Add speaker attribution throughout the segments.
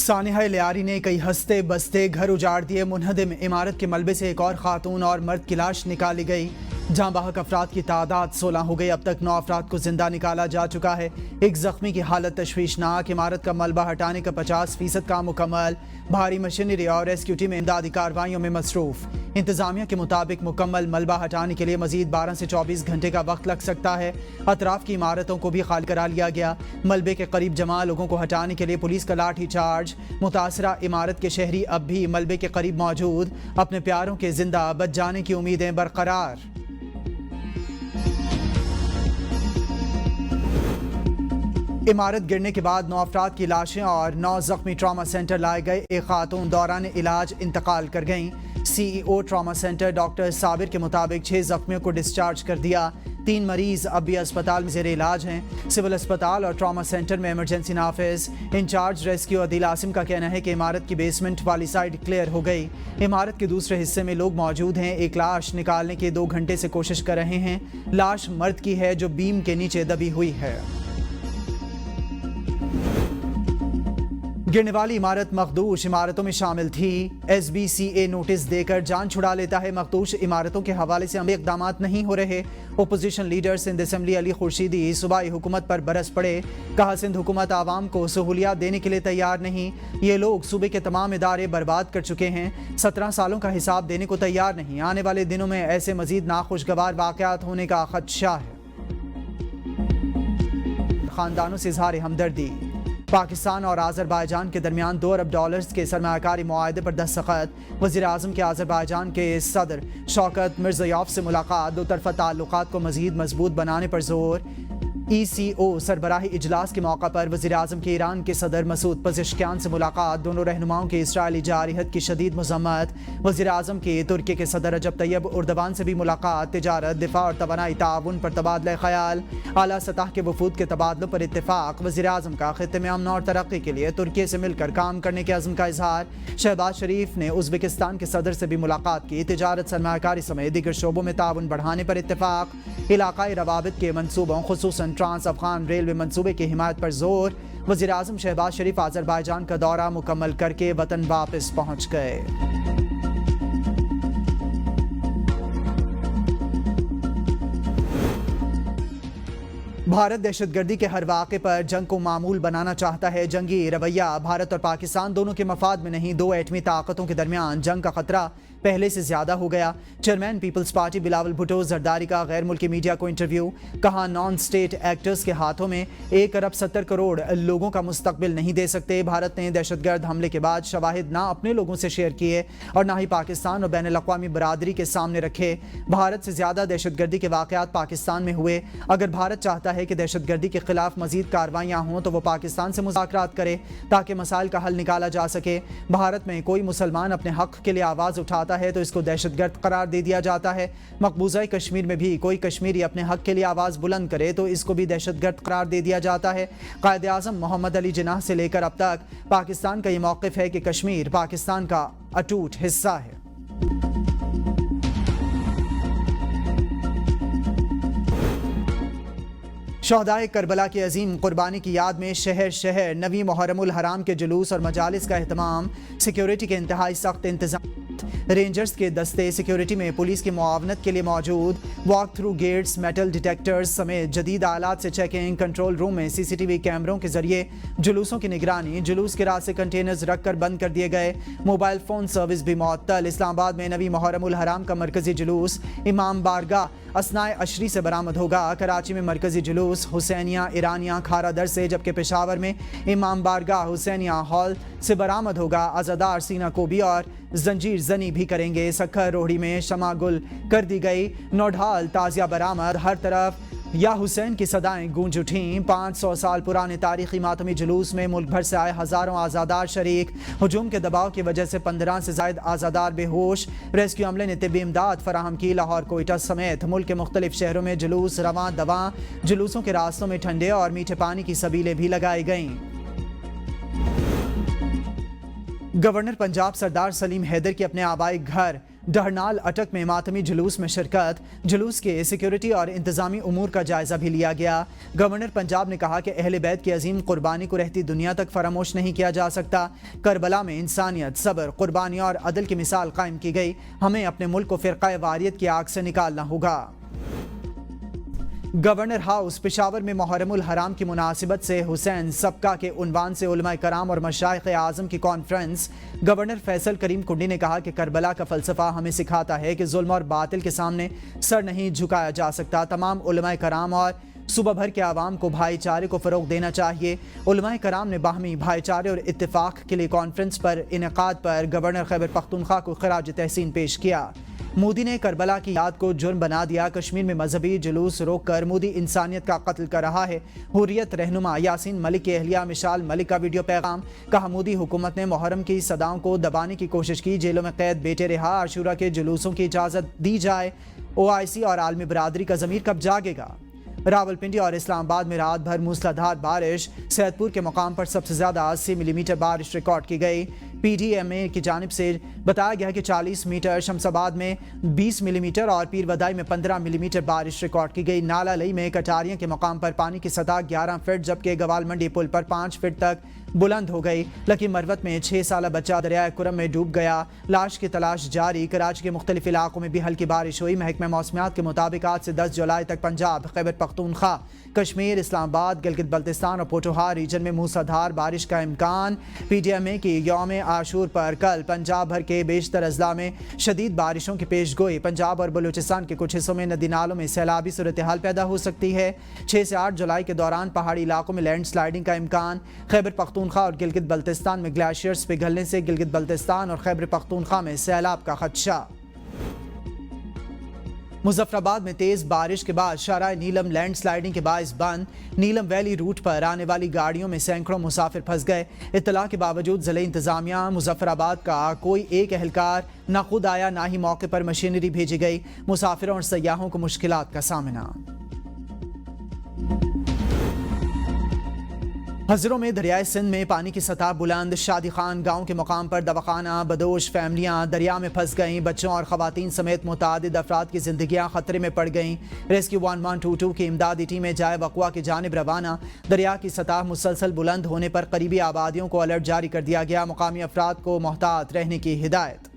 Speaker 1: سانحہ لیاری نے کئی ہستے بستے گھر اجاڑ دیے. منہدم عمارت کے ملبے سے ایک اور خاتون اور مرد کی لاش نکالی گئی. جہاں بحق افراد کی تعداد 16 ہو گئی. اب تک 9 افراد کو زندہ نکالا جا چکا ہے. ایک زخمی کی حالت تشویشناک. عمارت کا ملبہ ہٹانے کا 50% کام مکمل. بھاری مشینری اور ریسکیو ٹیمیں امدادی کارروائیوں میں مصروف. انتظامیہ کے مطابق مکمل ملبہ ہٹانے کے لیے مزید 12 سے 24 گھنٹے کا وقت لگ سکتا ہے. اطراف کی عمارتوں کو بھی خالی کرا لیا گیا. ملبے کے قریب جمع لوگوں کو ہٹانے کے لیے پولیس کا لاٹھی چارج. متاثرہ عمارت کے شہری اب بھی ملبے کے قریب موجود. اپنے پیاروں کے زندہ بچ جانے کی امیدیں برقرار. عمارت گرنے کے بعد 9 افراد کی لاشیں اور 9 زخمی ٹراما سینٹر لائے گئے. ایک خاتون دوران علاج انتقال کر گئیں. سی ای او ٹراما سینٹر ڈاکٹر صابر کے مطابق 6 زخمیوں کو ڈسچارج کر دیا. 3 مریض اب بھی اسپتال میں زیر علاج ہیں. سول اسپتال اور ٹراما سینٹر میں ایمرجنسی نافذ. انچارج ریسکیو عدیل عاصم کا کہنا ہے کہ عمارت کی بیسمنٹ والی سائڈ کلیئر ہو گئی. عمارت کے دوسرے حصے میں لوگ موجود ہیں. ایک لاش نکالنے کے 2 گھنٹے سے کوشش کر رہے ہیں. لاش مرد کی ہے جو بیم کے نیچے دبی ہوئی ہے. گرنے والی عمارت مخدوش عمارتوں میں شامل تھی. ایس بی سی اے نوٹس دے کر جان چھڑا لیتا ہے. مخدوش عمارتوں کے حوالے سے عملی اقدامات نہیں ہو رہے. اپوزیشن لیڈر سندھ اسمبلی علی خورشیدی صوبائی حکومت پر برس پڑے. کہا سندھ حکومت عوام کو سہولیات دینے کے لیے تیار نہیں. یہ لوگ صوبے کے تمام ادارے برباد کر چکے ہیں. 17 سالوں کا حساب دینے کو تیار نہیں. آنے والے دنوں میں ایسے مزید ناخوشگوار واقعات ہونے کا خدشہ ہے. خاندانوں سے اظہار ہمدردی. پاکستان اور آذربائیجان کے درمیان $2 ارب کے سرمایہ کاری معاہدے پر دستخط. وزیر اعظم کے آذربائیجان کے صدر شوکت مرزیوف سے ملاقات. 2 طرفہ تعلقات کو مزید مضبوط بنانے پر زور. ای سی او سربراہی اجلاس کے موقع پر وزیر اعظم کے ایران کے صدر مسعود پزشکیان سے ملاقات. دونوں رہنماؤں کی اسرائیلی جارحیت کی شدید مذمت. وزیر اعظم کی ترکی کے صدر رجب طیب اردوان سے بھی ملاقات. تجارت، دفاع اور توانائی تعاون پر تبادلہ خیال. اعلیٰ سطح کے وفود کے تبادلوں پر اتفاق. وزیر اعظم کا خطے میں امن اور ترقی کے لیے ترکی سے مل کر کام کرنے کے عزم کا اظہار. شہباز شریف نے ازبکستان کے صدر سے بھی ملاقات کی. تجارت، سرمایہ کاری سمیت دیگر شعبوں میں تعاون بڑھانے پر اتفاق. علاقائی روابط کے منصوبوں خصوصاً ٹرانس افغان ریلوے منصوبے کی حمایت پر زور. وزیر اعظم شہباز شریف آذربائیجان کا دورہ مکمل کر کے وطن واپس پہنچ گئے. بھارت دہشت گردی کے ہر واقعے پر جنگ کو معمول بنانا چاہتا ہے. جنگی رویہ بھارت اور پاکستان دونوں کے مفاد میں نہیں. 2 ایٹمی طاقتوں کے درمیان جنگ کا خطرہ پہلے سے زیادہ ہو گیا. چیئرمین پیپلز پارٹی بلاول بھٹو زرداری کا غیر ملکی میڈیا کو انٹرویو. کہا نان سٹیٹ ایکٹرز کے ہاتھوں میں 1 ارب 70 کروڑ لوگوں کا مستقبل نہیں دے سکتے. بھارت نے دہشت گرد حملے کے بعد شواہد نہ اپنے لوگوں سے شیئر کیے اور نہ ہی پاکستان اور بین الاقوامی برادری کے سامنے رکھے. بھارت سے زیادہ دہشت گردی کے واقعات پاکستان میں ہوئے. اگر بھارت چاہتا ہے کہ دہشت گردی کے خلاف مزید کارروائیاں ہوں تو وہ پاکستان سے مذاکرات کرے تاکہ مسائل کا حل نکالا جا سکے. بھارت میں کوئی مسلمان اپنے حق کے لیے آواز اٹھاتا ہے تو اس کو دہشت گرد قرار دے دیا جاتا ہے. مقبوضہ کشمیر میں بھی کوئی کشمیری اپنے حق کے لیے آواز بلند کرے تو اس کو بھی دہشت گرد قرار دے دیا جاتا ہے. قائد اعظم محمد علی جناح سے لے کر اب تک پاکستان کا یہ موقف ہے کہ کشمیر پاکستان کا اٹوٹ حصہ ہے. شہدائے کربلا کی عظیم قربانی کی یاد میں شہر شہر 9ویں محرم الحرام کے جلوس اور مجالس کا اہتمام. سیکیورٹی کے انتہائی سخت انتظام. رینجرز کے دستے سیکیورٹی میں پولیس کی معاونت کے لیے موجود. Walk through gates, metal detectors سمیت جدید آلات سے چیکنگ. کنٹرول روم میں سی سی ٹی وی کیمروں کے ذریعے جلوسوں کی نگرانی. جلوس کے راستے کنٹینرز رکھ کر بند کر دیے گئے. موبائل فون سروس بھی معطل. اسلام آباد میں 9ویں محرم الحرام کا مرکزی جلوس امام بارگاہ اثنائے عشری سے برآمد ہوگا. کراچی میں مرکزی جلوس حسینیہ ایرانیہ کھارا در سے، جبکہ پشاور میں امام بارگاہ حسینیہ ہال سے برآمد ہوگا. عزادار سینہ کوبی اور زنجیر زنی بھی کریں گے. سکھر روہڑی میں شمع گل کر دی گئی. نوڈھال تازیہ برآمد. ہر طرف یا حسین کی صدائیں گونج اٹھیں. 500 سال پرانے تاریخی ماتمی جلوس میں ملک بھر سے آئے ہزاروں آزادار شریک. ہجوم کے دباؤ کی وجہ سے 15 سے زائد آزادار بے ہوش. ریسکیو عملے نے طبی امداد فراہم کی. لاہور، کوئٹہ سمیت ملک کے مختلف شہروں میں جلوس رواں دواں. جلوسوں کے راستوں میں ٹھنڈے اور میٹھے پانی کی سبیلیں بھی لگائی گئیں. گورنر پنجاب سردار سلیم حیدر کی اپنے آبائی گھر ڈہرنال اٹک میں ماتمی جلوس میں شرکت، جلوس کے سیکیورٹی اور انتظامی امور کا جائزہ بھی لیا گیا۔ گورنر پنجاب نے کہا کہ اہل بیت کی عظیم قربانی کو رہتی دنیا تک فراموش نہیں کیا جا سکتا۔ کربلا میں انسانیت، صبر، قربانی اور عدل کی مثال قائم کی گئی۔ ہمیں اپنے ملک کو فرقہ واریت کی آگ سے نکالنا ہوگا۔ گورنر ہاؤس پشاور میں محرم الحرام کی مناسبت سے حسین سبقہ کے عنوان سے علماء کرام اور مشائخ اعظم کی کانفرنس۔ گورنر فیصل کریم کنڈی نے کہا کہ کربلا کا فلسفہ ہمیں سکھاتا ہے کہ ظلم اور باطل کے سامنے سر نہیں جھکایا جا سکتا۔ تمام علماء کرام اور صوبہ بھر کے عوام کو بھائی چارے کو فروغ دینا چاہیے۔ علماء کرام نے باہمی بھائی چارے اور اتفاق کے لیے کانفرنس پر انعقاد پر گورنر خیبر پختونخوا کو خراج تحسین پیش کیا۔ مودی نے کربلا کی یاد کو جرم بنا دیا۔ کشمیر میں مذہبی جلوس روک کر مودی انسانیت کا قتل کر رہا ہے۔ حریت رہنما یاسین ملک کی اہلیہ مشال ملک کا ویڈیو پیغام۔ کہا مودی حکومت نے محرم کی صداؤں کو دبانے کی کوشش کی۔ جیلوں میں قید بیٹے رہا۔ عاشورہ کے جلوسوں کی اجازت دی جائے۔ OIC اور عالمی برادری کا ضمیر کب جاگے گا؟ راولپنڈی اور اسلام آباد میں رات بھر موسلادھار بارش۔ سیدپور کے مقام پر سب سے زیادہ 80 ملی میٹر بارش ریکارڈ کی گئی۔ PDMA کی جانب سے بتایا گیا کہ 40 میٹر، شمس آباد میں 20 ملی میٹر اور پیر ودائی میں 15 ملی میٹر بارش ریکارڈ کی گئی۔ نالا لئی میں کٹاریاں کے مقام پر پانی کی سطح 11 فٹ جبکہ گوال منڈی پل پر 5 فٹ تک بلند ہو گئی۔ لکی مروت میں 6 سالہ بچہ دریائے کرم میں ڈوب گیا۔ لاش کی تلاش جاری۔ کراچی کے مختلف علاقوں میں بھی ہلکی بارش ہوئی۔ محکمہ موسمیات کے مطابق آج سے 10 جولائی تک پنجاب، خیبر پختونخوا، کشمیر، اسلام آباد، گلگت بلتستان اور پوٹوہار ریجن میں موسلادھار بارش کا امکان۔ PDMA کی یوم عاشور پر کل پنجاب بھر کے بیشتر اضلاع میں شدید بارشوں کی پیش گوئی۔ پنجاب اور بلوچستان کے کچھ حصوں میں ندی نالوں میں سیلابی صورتحال پیدا ہو سکتی ہے۔ 6 سے 8 جولائی کے دوران پہاڑی علاقوں میں لینڈ سلائیڈنگ کا امکان۔ خیبر پختونخوا اور گلگت بلتستان میں گلیشیئرز پگھلنے سے گلگت بلتستان اور خیبر پختونخوا میں سیلاب کا خدشہ۔ مظفر آباد میں تیز بارش کے بعد شارع نیلم لینڈ سلائیڈنگ کے باعث بند۔ نیلم ویلی روٹ پر آنے والی گاڑیوں میں سینکڑوں مسافر پھنس گئے۔ اطلاع کے باوجود ضلع انتظامیہ مظفر آباد کا کوئی ایک اہلکار نہ خود آیا نہ ہی موقع پر مشینری بھیجی گئی۔ مسافروں اور سیاحوں کو مشکلات کا سامنا۔ ہزروں میں دریائے سندھ میں پانی کی سطح بلند۔ شادی خان گاؤں کے مقام پر دواخانہ بدوش فیملیاں دریا میں پھنس گئیں۔ بچوں اور خواتین سمیت متعدد افراد کی زندگیاں خطرے میں پڑ گئیں۔ ریسکیو 1122 کی امدادی ٹیمیں جائے وقوع کی جانب روانہ۔ دریا کی سطح مسلسل بلند ہونے پر قریبی آبادیوں کو الرٹ جاری کر دیا گیا۔ مقامی افراد کو محتاط رہنے کی ہدایت۔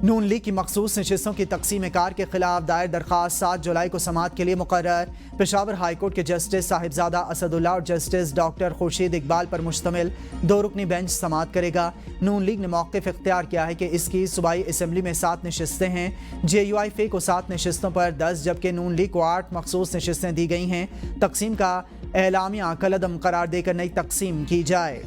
Speaker 1: نون لیگ کی مخصوص نشستوں کی تقسیم کار کے خلاف دائر درخواست 7 جولائی کو سماعت کے لیے مقرر۔ پشاور ہائی کورٹ کے جسٹس صاحبزادہ اسد اللہ اور جسٹس ڈاکٹر خورشید اقبال پر مشتمل 2 رکنی بینچ سماعت کرے گا۔ نون لیگ نے موقف اختیار کیا ہے کہ اس کی صوبائی اسمبلی میں 7 نشستیں ہیں۔ JUIF کو 7 نشستوں پر 10 جبکہ نون لیگ کو 8 مخصوص نشستیں دی گئی ہیں۔ تقسیم کا اعلامیہ کالعدم قرار دے کر نئی تقسیم کی جائے۔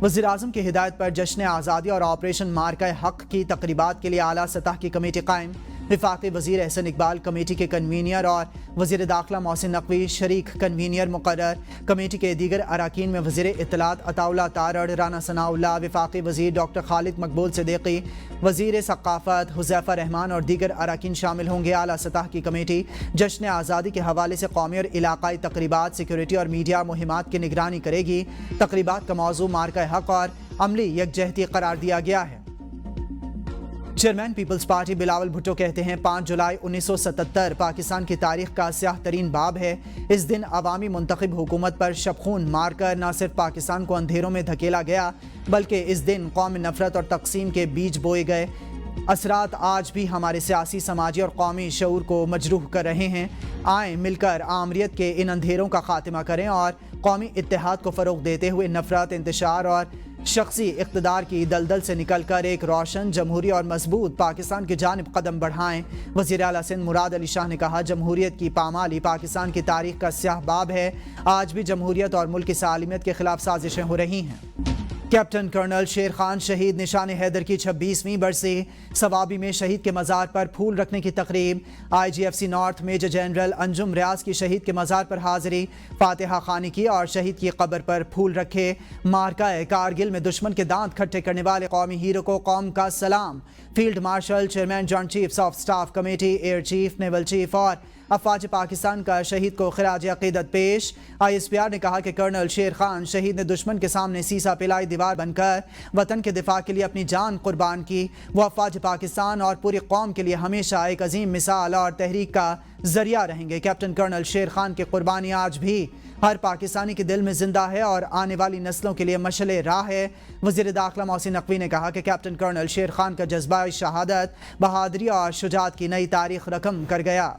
Speaker 1: وزیراعظم کی ہدایت پر جشن آزادی اور آپریشن مارکہ حق کی تقریبات کے لیے اعلیٰ سطح کی کمیٹی قائم۔ وفاقی وزیر احسن اقبال کمیٹی کے کنوینئر اور وزیر داخلہ محسن نقوی شریک کنوینئر مقرر۔ کمیٹی کے دیگر اراکین میں وزیر اطلاعات عطا اللہ تارڑ، رانا ثناء اللہ، وفاقی وزیر ڈاکٹر خالد مقبول صدیقی، وزیر ثقافت حذیفہ رحمان اور دیگر اراکین شامل ہوں گے۔ اعلیٰ سطح کی کمیٹی جشن آزادی کے حوالے سے قومی اور علاقائی تقریبات، سیکیورٹی اور میڈیا مہمات کی نگرانی کرے گی۔ تقریبات کا موضوع مارکہ حق اور عملی یکجہتی قرار دیا گیا ہے۔ چیئرمین پیپلز پارٹی بلاول بھٹو کہتے ہیں 5 جولائی 1977 پاکستان کی تاریخ کا سیاہ ترین باب ہے۔ اس دن عوامی منتخب حکومت پر شبخون مار کر نہ صرف پاکستان کو اندھیروں میں دھکیلا گیا بلکہ اس دن قومی نفرت اور تقسیم کے بیج بوئے گئے۔ اثرات آج بھی ہمارے سیاسی، سماجی اور قومی شعور کو مجروح کر رہے ہیں۔ آئیں مل کر آمریت کے ان اندھیروں کا خاتمہ کریں اور قومی اتحاد کو فروغ دیتے ہوئے نفرت، انتشار اور شخصی اقتدار کی دلدل سے نکل کر ایک روشن، جمہوری اور مضبوط پاکستان کی جانب قدم بڑھائیں۔ وزیر اعلیٰ سندھ مراد علی شاہ نے کہا جمہوریت کی پامالی پاکستان کی تاریخ کا سیاہ باب ہے۔ آج بھی جمہوریت اور ملک کی سالمیت کے خلاف سازشیں ہو رہی ہیں۔ کیپٹن کرنل شیر خان شہید نشان حیدر کی 26ویں برسی۔ ثوابی میں شہید کے مزار پر پھول رکھنے کی تقریب۔ IGFC نارتھ میجر جنرل انجم ریاض کی شہید کے مزار پر حاضری، فاتحہ خوانی کی اور شہید کی قبر پر پھول رکھے۔ مارکہ کارگل میں دشمن کے دانت کھٹے کرنے والے قومی ہیرو کو قوم کا سلام۔ Field marshal, chairman joint chiefs of staff committee, air chief, naval chief اور افواج پاکستان کا شہید کو خراج عقیدت پیش۔ ISPR نے کہا کہ کرنل شیر خان شہید نے دشمن کے سامنے سیسا پلائی دیوار بن کر وطن کے دفاع کے لیے اپنی جان قربان کی۔ وہ افواج پاکستان اور پوری قوم کے لیے ہمیشہ ایک عظیم مثال اور تحریک کا ذریعہ رہیں گے۔ کیپٹن کرنل شیر خان کی قربانی آج بھی ہر پاکستانی کے دل میں زندہ ہے اور آنے والی نسلوں کے لیے مشعل راہ ہے۔ وزیر داخلہ محسن نقوی نے کہا کہ کیپٹن کرنل شیر خان کا جذبہ شہادت، بہادری اور شجاعت کی نئی تاریخ رقم کر گیا۔